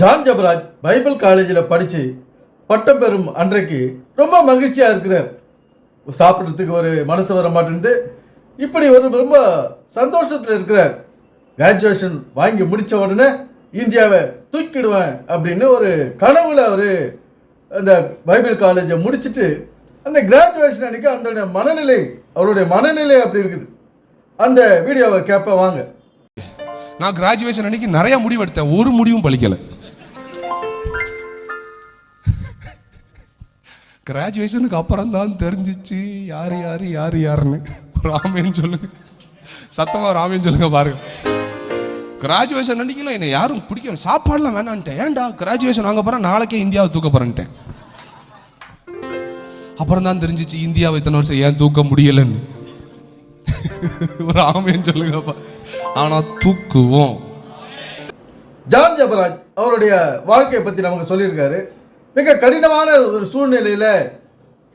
John Jebaraj Bible காலேஜில் படித்து பட்டம் பெறும் அன்றைக்கு ரொம்ப மகிழ்ச்சியாக இருக்கிறார். சாப்பிட்றதுக்கு ஒரு மனசு வர மாட்டேங்குது. இப்படி ரொம்ப சந்தோஷத்தில் இருக்கிறார். கிராஜுவேஷன் வாங்கி முடித்த உடனே இந்தியாவை தூக்கிடுவேன் அப்படின்னு ஒரு கனவுல அவர் அந்த பைபிள் காலேஜை முடிச்சுட்டு அந்த கிராஜுவேஷன் அன்றைக்கி அந்த அவருடைய மனநிலை அப்படி இருக்குது. அந்த வீடியோவை கேட்ப வாங்க. நான் கிராஜுவேஷன் அன்னைக்கு நிறைய முடிவு எடுத்தேன், ஒரு முடிவும் பலிக்கல. கிராஜுவேஷனுக்கு அப்புறம் தான் தெரிஞ்சிச்சு யார் யார் யார் யாருன்னு. ராமேன்னு சொல்லுங்க, சத்தமா ராமேன்னு சொல்லுங்க பாருங்க. கிராஜுவேஷன் அன்னைக்குலாம் என்னை யாரும் பிடிக்கும், சாப்பாடுலாம் வேணான்ட்டேன். ஏன்டா கிராஜுவேஷன் வாங்க போறேன், நாளைக்கே இந்தியாவை தூக்க போறேன்ட்டேன். அப்புறம் தான் தெரிஞ்சிச்சு இந்தியாவை இத்தனை வருஷம் ஏன் தூக்க முடியலன்னு. ராமேன்னு சொல்லுங்கப்பா, ஆனா தூக்குவோம். ஜான் ஜபராஜ் அவருடைய வாழ்க்கையை பற்றி நமக்கு சொல்லியிருக்காரு. மிக கடினமான ஒரு சூழ்நிலையில்,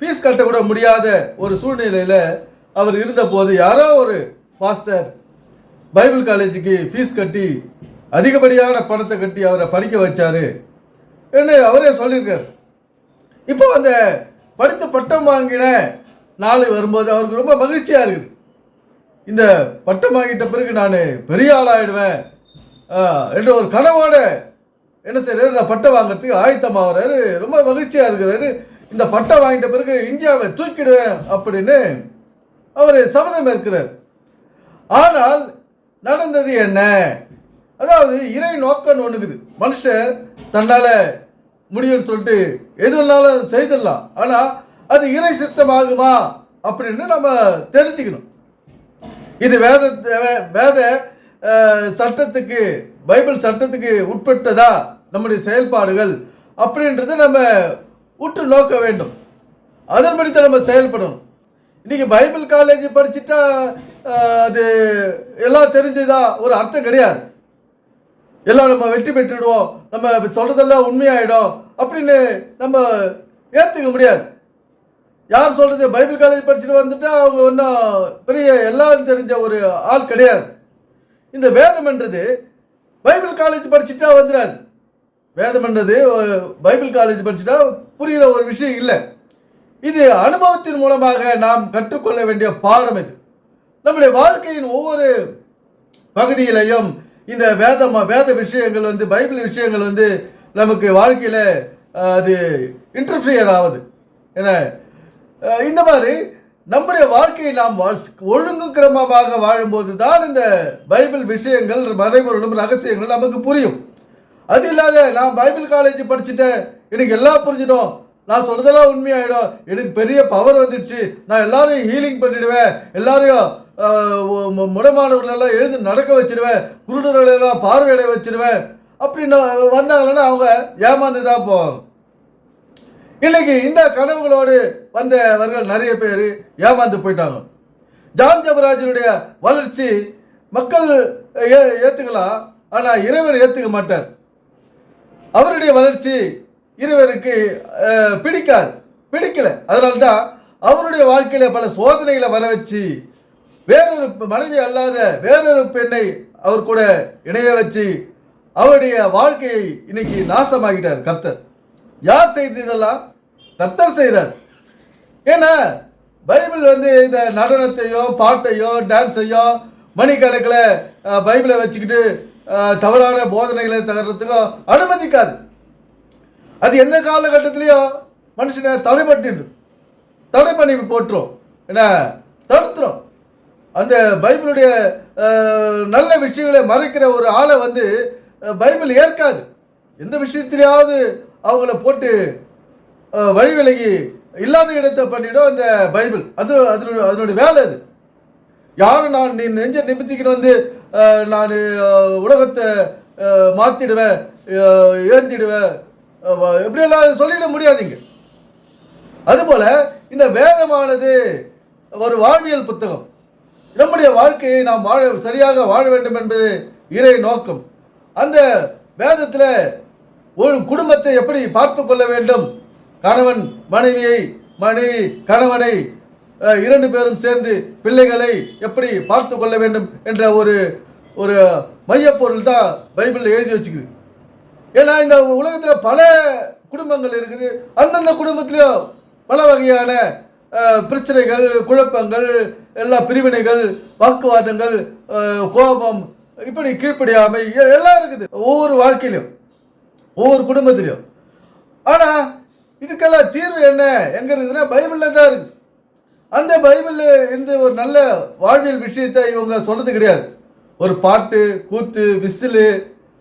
ஃபீஸ் கட்டக்கூட முடியாத ஒரு சூழ்நிலையில் அவர் இருந்தபோது யாரோ ஒரு பாஸ்டர் பைபிள் காலேஜுக்கு ஃபீஸ் கட்டி அதிகப்படியான பணத்தை கட்டி அவரை படிக்க வச்சார் என்று அவரே சொல்லியிருக்கார். இப்போ அந்த படித்து பட்டம் வாங்கின நாள் வரும்போது அவருக்கு ரொம்ப மகிழ்ச்சியாக இருக்குது. இந்த பட்டம் வாங்கிட்ட பிறகு நான் பெரிய ஆளாயிடுவேன் என்ற ஒரு கனவோட என்ன செய்யறாரு, இந்த பட்டம் வாங்கிறதுக்கு ஆயத்தமாகறாரு. ரொம்ப மகிழ்ச்சியாக இருக்கிறாரு. இந்த பட்டம் வாங்கிட்ட பிறகு இந்தியாவை தூக்கிடுவேன் அப்படின்னு அவர் சபதம் இருக்கிறார். ஆனால் நடந்தது என்ன? அதாவது இறை நோக்கம் ஒன்றுக்குது. மனுஷன் தன்னால் முடியும்னு சொல்லிட்டு எது வேணாலும் செய்திடலாம். ஆனால் அது இறை சித்தமாகுமா அப்படின்னு நம்ம தெரிஞ்சுக்கணும். இது வேத சட்டத்துக்கு, பைபிள் சட்டத்துக்கு உட்பட்டதா நம்முடைய செயல்பாடுகள் அப்படின்றத நம்ம உற்று நோக்க வேண்டும். அதன்படி தான் நம்ம செயல்படணும். இன்னைக்கு பைபிள் காலேஜ் படிச்சுட்டா அது எல்லாம் தெரிஞ்சதா ஒரு அர்த்தம் கிடையாது. எல்லாம் நம்ம வெற்றி பெற்றுடுவோம், நம்ம சொல்றதெல்லாம் உண்மையாயிடும் அப்படின்னு நம்ம ஏற்றுக்க முடியாது. யார் சொல்றது பைபிள் காலேஜ் படிச்சுட்டு வந்துட்டா அவங்க ஒன்றும் பெரிய எல்லாரும் தெரிஞ்ச ஒரு ஆள் கிடையாது. இந்த வேதம் என்றது பைபிள் காலேஜ் படிச்சுட்டா வந்துடாது. வேதம் என்றது பைபிள் காலேஜ் படிச்சுட்டா புரிகிற ஒரு விஷயம் இல்லை. இது அனுபவத்தின் மூலமாக நாம் கற்றுக்கொள்ள வேண்டிய பாடம். இது நம்முடைய வாழ்க்கையின் ஒவ்வொரு பகுதியிலையும் இந்த வேத விஷயங்கள் பைபிள் விஷயங்கள் நமக்கு வாழ்க்கையில் அது இன்டர்ஃபியர் ஆகுது. ஏன்னா இந்த மாதிரி நம்முடைய வாழ்க்கையை நாம் ஒழுங்கு கிரமமாக வாழும்போது தான் இந்த பைபிள் விஷயங்கள், மறைபொருளும் ரகசியங்கள் நமக்கு புரியும். அது இல்லாத நான் பைபிள் காலேஜ் படிச்சுட்டேன், எனக்கு எல்லாம் புரிஞ்சிடும், நான் சொல்றதெல்லாம் உண்மையாயிடும், எனக்கு பெரிய பவர் வந்துடுச்சு, நான் எல்லாரையும் ஹீலிங் பண்ணிடுவேன், எல்லாரையும் முடமானவர்களெல்லாம் எழுந்து நடக்க வச்சிருவேன், குருடர்களெல்லாம் பார்வையடைய வச்சிருவேன் அப்படின்னு வந்தாங்கன்னா அவங்க ஏமாந்து தான் போவாங்க. இன்னைக்கு இந்த கனவுகளோடு வந்தவர்கள் நிறைய பேர் ஏமாந்து போயிட்டாங்க. ஜான் ஜபராஜனுடைய வளர்ச்சி மக்கள் ஏற்றுக்கலாம், ஆனால் இறைவன் ஏற்றுக்க மாட்டார். அவருடைய வளர்ச்சி இறைவனுக்கு பிடிக்கல. அதனால்தான் அவருடைய வாழ்க்கையில பல சோதனைகளை வர வச்சு வேறொரு மனைவி அல்லாத வேறொரு பெண்ணை அவர் கூட இணைய வச்சு அவருடைய வாழ்க்கையை இன்னைக்கு நாசமாகிட்டார். கர்த்தர் யார் செய்து இதெல்லாம்? கர்த்தர் செய்கிறார். ஏன்னா பைபிள் இந்த நடனத்தையோ பாட்டையோ டான்ஸையோ மணிக்கணக்கில் பைபிளை வச்சுக்கிட்டு தவறான போதனைகளை தகர்றதுக்கோ அனுமதிக்காது. அது எந்த காலகட்டத்திலையும் மனுஷனை தடை பண்ணி போட்டுரும், ஏன்னா தடுத்துரும். அந்த பைபிளுடைய நல்ல விஷயங்களை மறைக்கிற ஒரு ஆளை பைபிள் ஏற்காது. எந்த விஷயத்திலேயாவது அவங்கள போட்டு வழி விலகி இல்லாத இடத்தை பண்ணிடும் அந்த பைபிள். அதனுடைய வேலை அது. யாரும் நான் நீ நெஞ்ச நிமித்திக்கிட்டு நான் உலகத்தை மாற்றிடுவேன், ஏந்திடுவேன், எப்படியெல்லாம் சொல்லிட முடியாதீங்க. அதுபோல் இந்த வேதமானது ஒரு வாழ்வியல் புத்தகம். நம்முடைய வாழ்க்கையை நாம் சரியாக வாழ வேண்டும் என்பது இறை நோக்கம். அந்த வேதத்தில் ஒரு குடும்பத்தை எப்படி பார்த்து கொள்ள வேண்டும், கணவன் மனைவியை, மனைவி கணவனை, இரண்டு பேரும் சேர்ந்து பிள்ளைகளை எப்படி பார்த்து கொள்ள வேண்டும் என்ற ஒரு மையப்பொருள் தான் பைபிளில் எழுதி வச்சுக்குது. ஏன்னா இந்த உலகத்தில் பல குடும்பங்கள் இருக்குது. அந்தந்த குடும்பத்திலையும் பல வகையான பிரச்சனைகள், குழப்பங்கள், எல்லா பிரிவினைகள், வாக்குவாதங்கள், கோபம், இப்படி கீழ்ப்படியாமை எல்லாம் இருக்குது ஒவ்வொரு வாழ்க்கையிலும், ஒவ்வொரு குடும்பத்திலையும். ஆனால் இதுக்கெல்லாம் தீர்வு என்ன எங்க இருக்குதுன்னா பைபிளில் தான் இருக்குது. அந்த பைபிளில் இருந்து ஒரு நல்ல வாழ்வியல் விஷயத்தை இவங்க சொல்கிறது கிடையாது. ஒரு பாட்டு, கூத்து, whistle,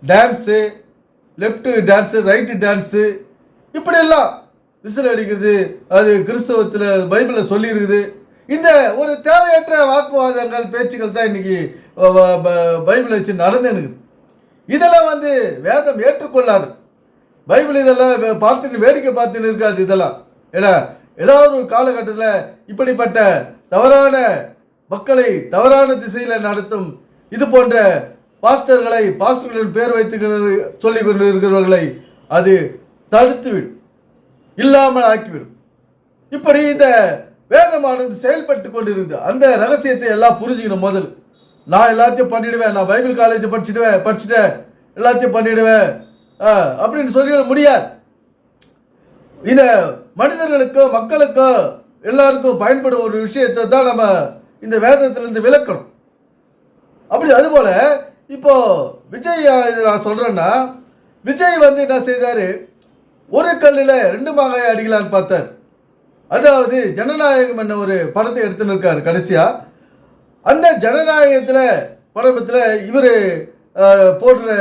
dance, left dance, right dance, இப்படியெல்லாம் விசில் அடிக்கிறது அது கிறிஸ்தவத்தில் பைபிளில் சொல்லியிருக்குது. இந்த ஒரு தேவையற்ற வாக்குவாதங்கள், பேச்சுக்கள் தான் இன்னைக்கு பைபிளை வச்சு நடந்துனுக்குது. இதெல்லாம் வேதம் ஏற்றுக்கொள்ளாது. பைபிள் இதெல்லாம் பார்த்துன்னு வேடிக்கை பார்த்துன்னு இருக்காது. இதெல்லாம் ஏன்னா ஏதாவது ஒரு காலகட்டத்தில் இப்படிப்பட்ட தவறான மக்களை தவறான திசையில் நடத்தும் இது போன்ற பாஸ்டர்களின் பேர் வைத்து சொல்லிக் கொண்டு இருக்கிறவர்களை அது தடுத்துவிடும், இல்லாமல் ஆக்கிவிடும். இப்படி இந்த வேதமானது செயல்பட்டு கொண்டு இருக்குது. அந்த ரகசியத்தை எல்லாம் புரிஞ்சுக்கணும். முதல் நான் எல்லாத்தையும் பண்ணிடுவேன், நான் பைபிள் காலேஜ் படிச்சுட்டேன் எல்லாத்தையும் பண்ணிடுவேன் அப்படின்னு சொல்லிட முடியாது. இந்த மனிதர்களுக்கோ மக்களுக்கோ எல்லாருக்கும் பயன்படும் ஒரு விஷயத்தை தான் நம்ம இந்த வேதத்திலிருந்து விளக்கணும். அப்படி அதுபோல இப்போ விஜய் நான் சொல்றேன்னா, விஜய் என்ன செய்தாரு, ஒரு கல்லில் 2 மாங்காய் அடிக்கலான்னு பார்த்தார். அதாவது ஜனநாயகம் என்ன ஒரு படத்தை எடுத்துன்னு இருக்காரு. கடைசியா அந்த ஜனநாயகத்தில் படத்தில் இவர் போடுற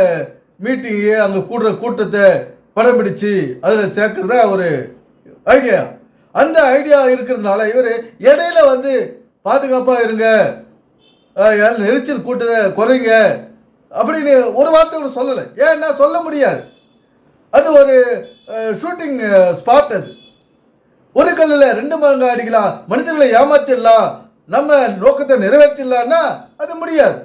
மீட்டிங்கு, அங்கே கூடுற கூட்டத்தை படம் பிடிச்சு அதில் சேர்க்கறதா ஒரு ஐடியா. அந்த ஐடியா இருக்கிறதுனால இவர் இடையில பாதுகாப்பாக இருங்க, நெரிச்சல் கூட்டத்தை குறைங்க அப்படின்னு ஒரு வார்த்தை கூட சொல்லலை. ஏன்னா சொல்ல முடியாது, அது ஒரு ஷூட்டிங் ஸ்பாட். அது ஒரு கல்லில் 2 மாங்காய் அடிக்கலாம், மனிதர்களை ஏமாத்திடலாம், நம்ம நோக்கத்தை நிறைவேற்றிடலான்னா அது முடியாது.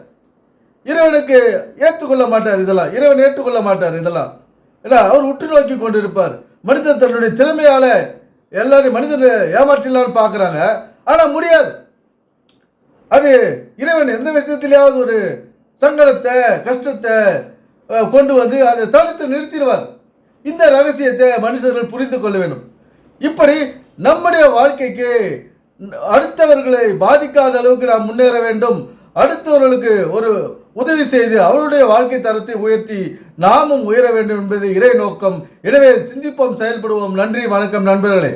இறைவனுக்கு ஏற்றுக்கொள்ள மாட்டார் இதெல்லாம், இறைவன் ஏற்றுக்கொள்ள மாட்டார் இதெல்லாம். ஏன்னா அவர் உற்று நோக்கி கொண்டு இருப்பார். மனிதர் தன்னுடைய திறமையால எல்லாரையும் மனிதரை ஏமாற்றிடலான்னு பார்க்குறாங்க, ஆனால் முடியாது. அது இறைவன் எந்த விதத்திலேயாவது ஒரு சங்கடத்தை, கஷ்டத்தை கொண்டு அதை தடுத்து நிறுத்திடுவார். இந்த ரகசியத்தை மனுஷர்கள் புரிந்து கொள்ள வேண்டும். இப்படி நம்முடைய வாழ்க்கைக்கு அடுத்தவர்களை பாதிக்காத அளவுக்கு நாம் முன்னேற வேண்டும். அடுத்தவர்களுக்கு ஒரு உதவி செய்து அவருடைய வாழ்க்கை தரத்தை உயர்த்தி நாமும் உயர வேண்டும் என்பது இறை நோக்கம். எனவே சிந்திப்போம், செயல்படுவோம். நன்றி, வணக்கம் நண்பர்களே.